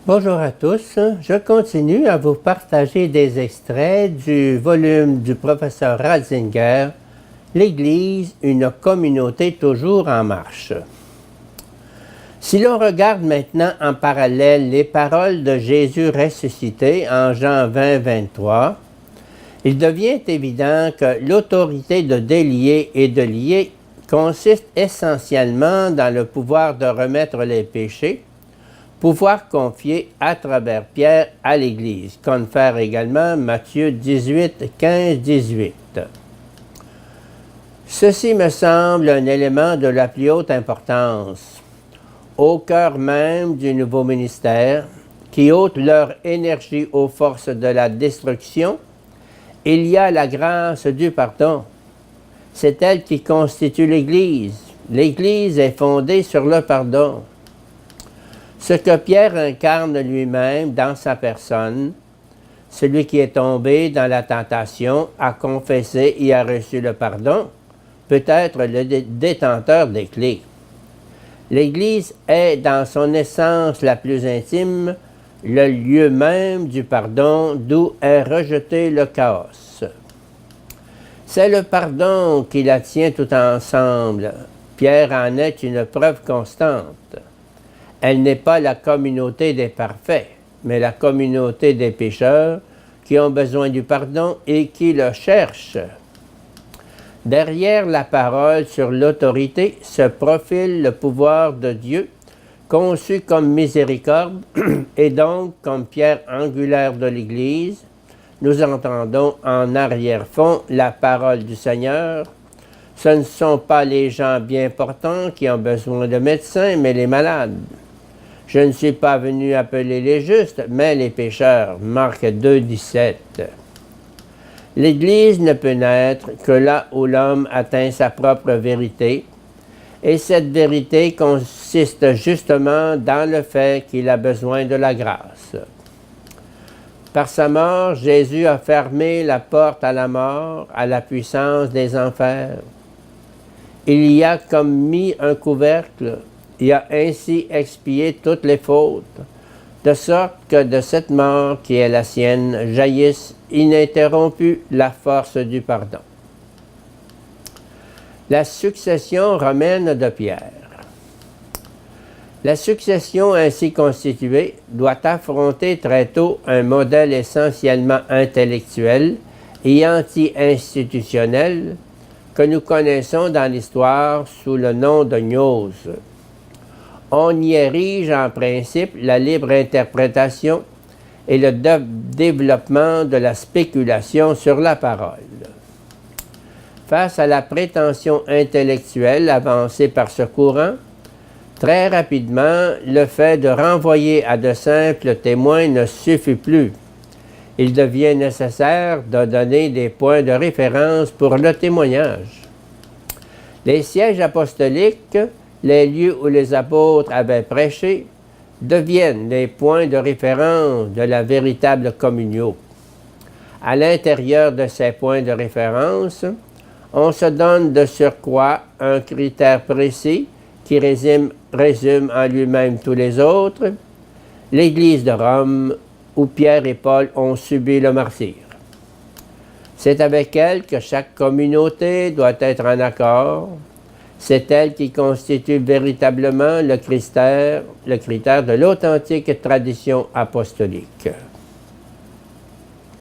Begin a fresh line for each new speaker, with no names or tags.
Bonjour à tous, je continue à vous partager des extraits du volume du professeur Ratzinger, L'Église, une communauté toujours en marche. Si l'on regarde maintenant en parallèle les paroles de Jésus ressuscité en Jean 20-23, il devient évident que l'autorité de délier et de lier consiste essentiellement dans le pouvoir de remettre les péchés, pouvoir confié à travers Pierre à l'Église, confère également Matthieu 18, 15, 18. Ceci me semble un élément de la plus haute importance, au cœur même du nouveau ministère, qui ôte leur énergie aux forces de la destruction. Il y a la grâce du pardon. C'est elle qui constitue l'Église. L'Église est fondée sur le pardon. Ce que Pierre incarne lui-même dans sa personne, celui qui est tombé dans la tentation, a confessé et a reçu le pardon, peut être le détenteur des clés. L'Église est, dans son essence la plus intime, le lieu même du pardon d'où est rejeté le chaos. C'est le pardon qui la tient tout ensemble. Pierre en est une preuve constante. Elle n'est pas la communauté des parfaits, mais la communauté des pécheurs qui ont besoin du pardon et qui le cherchent. Derrière la parole sur l'autorité se profile le pouvoir de Dieu, conçu comme miséricorde et donc comme pierre angulaire de l'Église. Nous entendons en arrière-fond la parole du Seigneur. Ce ne sont pas les gens bien portants qui ont besoin de médecins, mais les malades. Je ne suis pas venu appeler les justes, mais les pécheurs. Marc 2, 17. L'Église ne peut naître que là où l'homme atteint sa propre vérité, et cette vérité consiste justement dans le fait qu'il a besoin de la grâce. Par sa mort, Jésus a fermé la porte à la mort, à la puissance des enfers. Il y a comme mis un couvercle. Il a ainsi expié toutes les fautes, de sorte que de cette mort qui est la sienne jaillisse ininterrompue la force du pardon. La succession romaine de Pierre. La succession ainsi constituée doit affronter très tôt un modèle essentiellement intellectuel et anti-institutionnel que nous connaissons dans l'histoire sous le nom de gnose. On y érige en principe la libre interprétation et le développement de la spéculation sur la parole. Face à la prétention intellectuelle avancée par ce courant, très rapidement, le fait de renvoyer à de simples témoins ne suffit plus. Il devient nécessaire de donner des points de référence pour le témoignage. Les sièges apostoliques, les lieux où les apôtres avaient prêché, deviennent les points de référence de la véritable communion. À l'intérieur de ces points de référence, on se donne de surcroît un critère précis qui résume en lui-même tous les autres, l'Église de Rome, où Pierre et Paul ont subi le martyre. C'est avec elle que chaque communauté doit être en accord. C'est elle qui constitue véritablement le critère de l'authentique tradition apostolique.